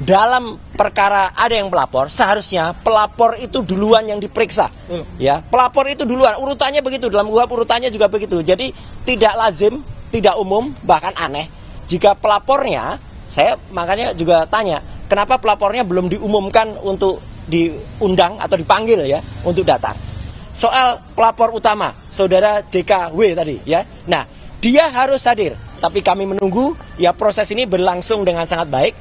dalam perkara ada yang pelapor, seharusnya pelapor itu duluan yang diperiksa. Ya, pelapor itu duluan, urutannya begitu, dalam KUHP urutannya juga begitu. Jadi tidak lazim, tidak umum, bahkan aneh jika pelapornya, saya makanya juga tanya, kenapa pelapornya belum diumumkan untuk diundang atau dipanggil ya untuk datang. Soal pelapor utama, saudara JKW tadi ya. Nah, dia harus hadir, tapi kami menunggu ya proses ini berlangsung dengan sangat baik.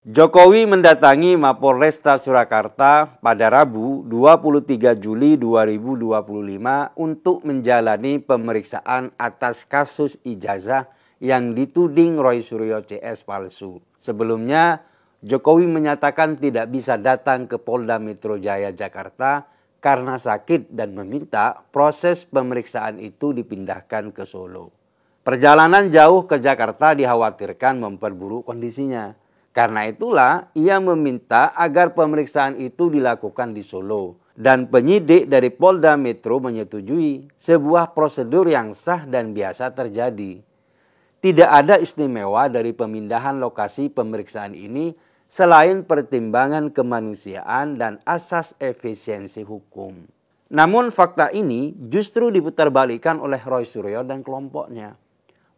Jokowi mendatangi Mapolresta Surakarta pada Rabu 23 Juli 2025 untuk menjalani pemeriksaan atas kasus ijazah yang dituding Roy Suryo CS palsu. Sebelumnya, Jokowi menyatakan tidak bisa datang ke Polda Metro Jaya Jakarta karena sakit dan meminta proses pemeriksaan itu dipindahkan ke Solo. Perjalanan jauh ke Jakarta dikhawatirkan memperburuk kondisinya. Karena itulah ia meminta agar pemeriksaan itu dilakukan di Solo. Dan penyidik dari Polda Metro menyetujui sebuah prosedur yang sah dan biasa terjadi. Tidak ada istimewa dari pemindahan lokasi pemeriksaan ini selain pertimbangan kemanusiaan dan asas efisiensi hukum. Namun fakta ini justru diputarbalikkan oleh Roy Suryo dan kelompoknya.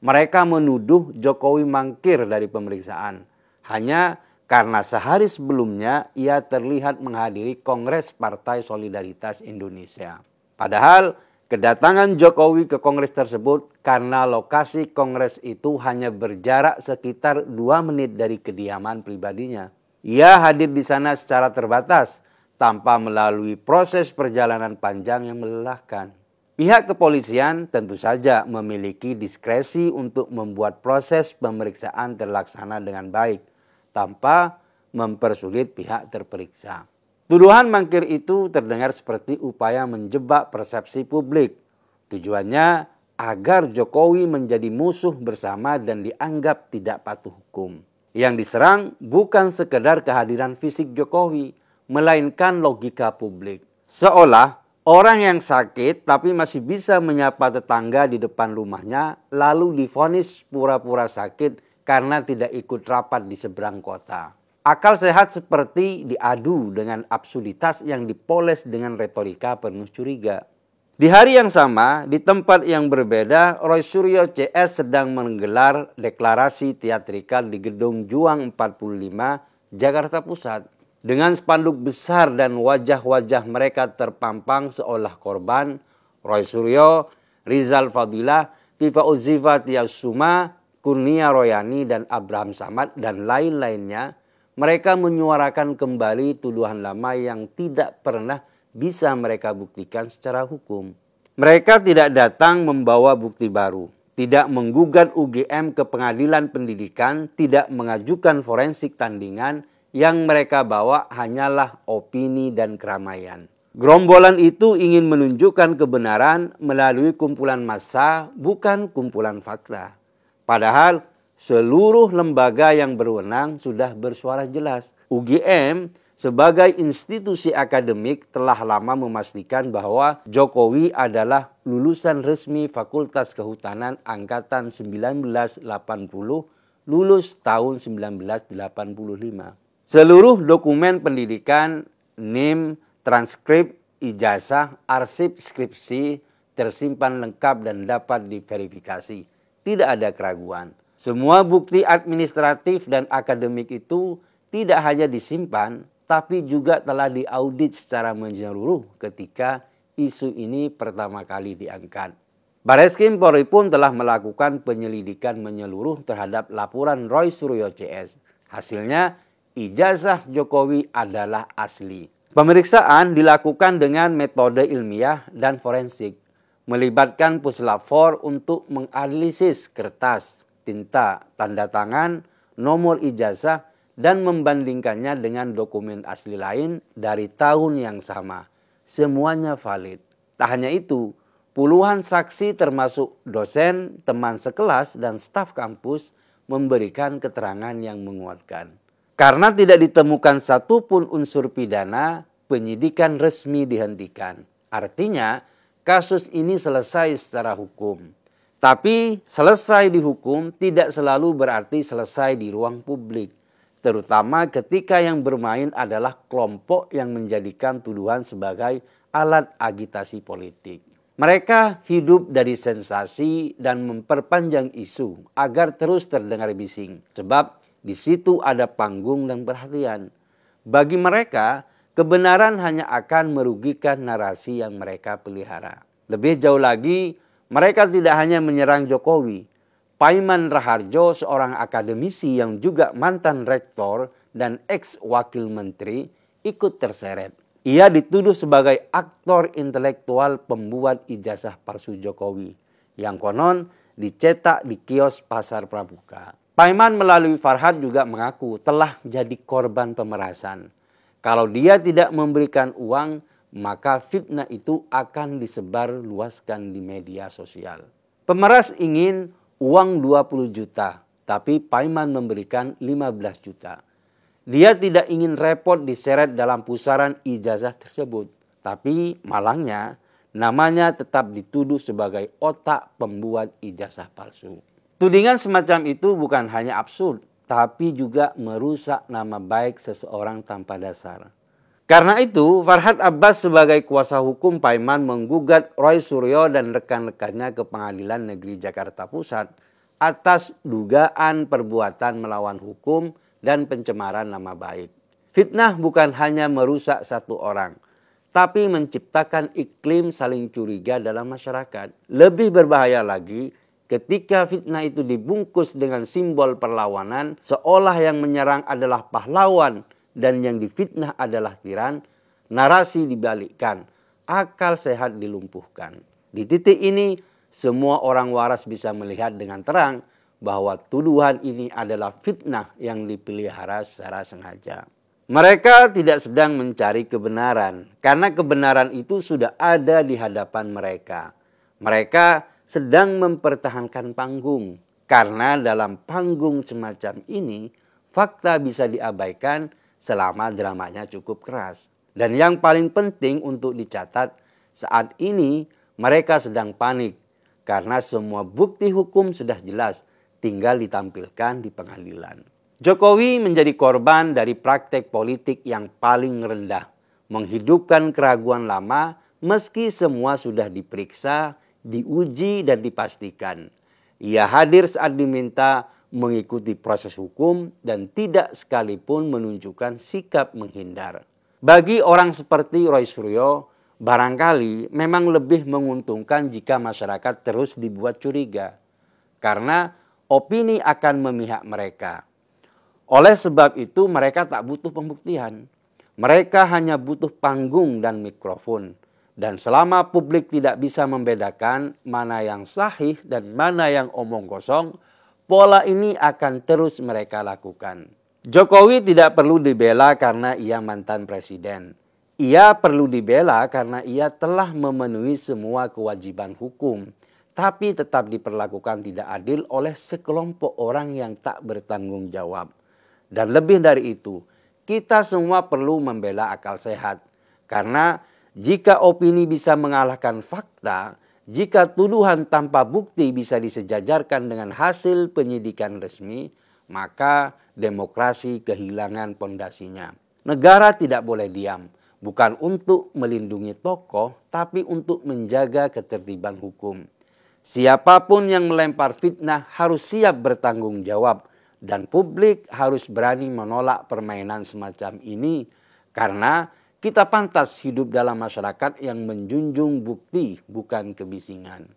Mereka menuduh Jokowi mangkir dari pemeriksaan hanya karena sehari sebelumnya ia terlihat menghadiri Kongres Partai Solidaritas Indonesia. Padahal kedatangan Jokowi ke kongres tersebut karena lokasi kongres itu hanya berjarak sekitar 2 menit dari kediaman pribadinya. Ia hadir di sana secara terbatas tanpa melalui proses perjalanan panjang yang melelahkan. Pihak kepolisian tentu saja memiliki diskresi untuk membuat proses pemeriksaan terlaksana dengan baik tanpa mempersulit pihak terperiksa. Tuduhan mangkir itu terdengar seperti upaya menjebak persepsi publik. Tujuannya agar Jokowi menjadi musuh bersama dan dianggap tidak patuh hukum. Yang diserang bukan sekedar kehadiran fisik Jokowi, melainkan logika publik. Seolah orang yang sakit tapi masih bisa menyapa tetangga di depan rumahnya lalu divonis pura-pura sakit karena tidak ikut rapat di seberang kota. Akal sehat seperti diadu dengan absurditas yang dipoles dengan retorika penuh curiga. Di hari yang sama, di tempat yang berbeda, Roy Suryo CS sedang menggelar deklarasi teatrikal di Gedung Juang 45, Jakarta Pusat. Dengan spanduk besar dan wajah-wajah mereka terpampang seolah korban, Roy Suryo, Rizal Fadilah, Tifa Uzifa Tiasuma, Kurnia Royani dan Abraham Samad dan lain-lainnya, mereka menyuarakan kembali tuduhan lama yang tidak pernah bisa mereka buktikan secara hukum. Mereka tidak datang membawa bukti baru, tidak menggugat UGM ke pengadilan pendidikan, tidak mengajukan forensik tandingan, yang mereka bawa hanyalah opini dan keramaian. Gerombolan itu ingin menunjukkan kebenaran melalui kumpulan massa, bukan kumpulan fakta. Padahal seluruh lembaga yang berwenang sudah bersuara jelas. UGM sebagai institusi akademik telah lama memastikan bahwa Jokowi adalah lulusan resmi Fakultas Kehutanan Angkatan 1980, lulus tahun 1985. Seluruh dokumen pendidikan, NIM, transkrip, ijazah, arsip, skripsi tersimpan lengkap dan dapat diverifikasi. Tidak ada keraguan. Semua bukti administratif dan akademik itu tidak hanya disimpan, tapi juga telah diaudit secara menyeluruh ketika isu ini pertama kali diangkat. Bareskrim Polri pun telah melakukan penyelidikan menyeluruh terhadap laporan Roy Suryo CS. Hasilnya, ijazah Jokowi adalah asli. Pemeriksaan dilakukan dengan metode ilmiah dan forensik, melibatkan puslap 4 untuk menganalisis kertas, tinta, tanda tangan, nomor ijazah, dan membandingkannya dengan dokumen asli lain dari tahun yang sama. Semuanya valid. Tak hanya itu, puluhan saksi termasuk dosen, teman sekelas, dan staf kampus memberikan keterangan yang menguatkan. Karena tidak ditemukan satupun unsur pidana, penyidikan resmi dihentikan. Artinya, kasus ini selesai secara hukum. Tapi selesai dihukum tidak selalu berarti selesai di ruang publik. Terutama ketika yang bermain adalah kelompok yang menjadikan tuduhan sebagai alat agitasi politik. Mereka hidup dari sensasi dan memperpanjang isu agar terus terdengar bising. Sebab di situ ada panggung dan perhatian. Bagi mereka, kebenaran hanya akan merugikan narasi yang mereka pelihara. Lebih jauh lagi, mereka tidak hanya menyerang Jokowi. Paiman Raharjo, seorang akademisi yang juga mantan rektor dan ex-wakil menteri, ikut terseret. Ia dituduh sebagai aktor intelektual pembuat ijazah palsu Jokowi, yang konon dicetak di kios Pasar Pramuka. Paiman melalui Farhad juga mengaku telah jadi korban pemerasan. Kalau dia tidak memberikan uang, maka fitnah itu akan disebar luaskan di media sosial. Pemeras ingin uang 20 juta, tapi Paiman memberikan 15 juta. Dia tidak ingin repot diseret dalam pusaran ijazah tersebut. Tapi malangnya, namanya tetap dituduh sebagai otak pembuat ijazah palsu. Tudingan semacam itu bukan hanya absurd, tapi juga merusak nama baik seseorang tanpa dasar. Karena itu, Farhad Abbas sebagai kuasa hukum Paiman menggugat Roy Suryo dan rekan-rekannya ke Pengadilan Negeri Jakarta Pusat atas dugaan perbuatan melawan hukum dan pencemaran nama baik. Fitnah bukan hanya merusak satu orang, tapi menciptakan iklim saling curiga dalam masyarakat. Lebih berbahaya lagi, ketika fitnah itu dibungkus dengan simbol perlawanan, seolah yang menyerang adalah pahlawan dan yang difitnah adalah tiran, narasi dibalikkan, akal sehat dilumpuhkan. Di titik ini, semua orang waras bisa melihat dengan terang bahwa tuduhan ini adalah fitnah yang dipelihara secara sengaja. Mereka tidak sedang mencari kebenaran, karena kebenaran itu sudah ada di hadapan mereka. Mereka sedang mempertahankan panggung, karena dalam panggung semacam ini, fakta bisa diabaikan selama dramanya cukup keras. Dan yang paling penting untuk dicatat, saat ini mereka sedang panik karena semua bukti hukum sudah jelas, tinggal ditampilkan di pengadilan. Jokowi menjadi korban dari praktek politik yang paling rendah, menghidupkan keraguan lama meski semua sudah diperiksa, diuji dan dipastikan. Ia hadir saat diminta mengikuti proses hukum dan tidak sekalipun menunjukkan sikap menghindar. Bagi orang seperti Roy Suryo, barangkali memang lebih menguntungkan jika masyarakat terus dibuat curiga, karena opini akan memihak mereka. Oleh sebab itu mereka tak butuh pembuktian. Mereka hanya butuh panggung dan mikrofon. Dan selama publik tidak bisa membedakan mana yang sahih dan mana yang omong kosong, pola ini akan terus mereka lakukan. Jokowi tidak perlu dibela karena ia mantan presiden. Ia perlu dibela karena ia telah memenuhi semua kewajiban hukum, tapi tetap diperlakukan tidak adil oleh sekelompok orang yang tak bertanggung jawab. Dan lebih dari itu, kita semua perlu membela akal sehat. Karena jika opini bisa mengalahkan fakta, jika tuduhan tanpa bukti bisa disejajarkan dengan hasil penyidikan resmi, maka demokrasi kehilangan pondasinya. Negara tidak boleh diam, bukan untuk melindungi tokoh, tapi untuk menjaga ketertiban hukum. Siapapun yang melempar fitnah harus siap bertanggung jawab, dan publik harus berani menolak permainan semacam ini, karena kita pantas hidup dalam masyarakat yang menjunjung bukti, bukan kebisingan.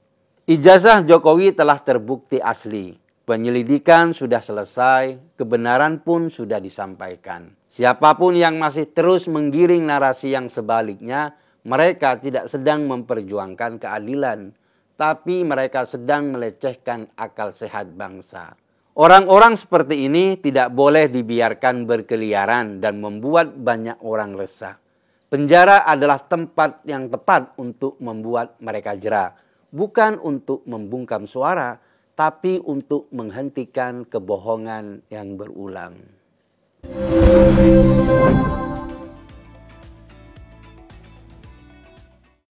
Ijazah Jokowi telah terbukti asli. Penyelidikan sudah selesai, kebenaran pun sudah disampaikan. Siapapun yang masih terus menggiring narasi yang sebaliknya, mereka tidak sedang memperjuangkan keadilan, tapi mereka sedang melecehkan akal sehat bangsa. Orang-orang seperti ini tidak boleh dibiarkan berkeliaran dan membuat banyak orang resah. Penjara adalah tempat yang tepat untuk membuat mereka jera, bukan untuk membungkam suara, tapi untuk menghentikan kebohongan yang berulang.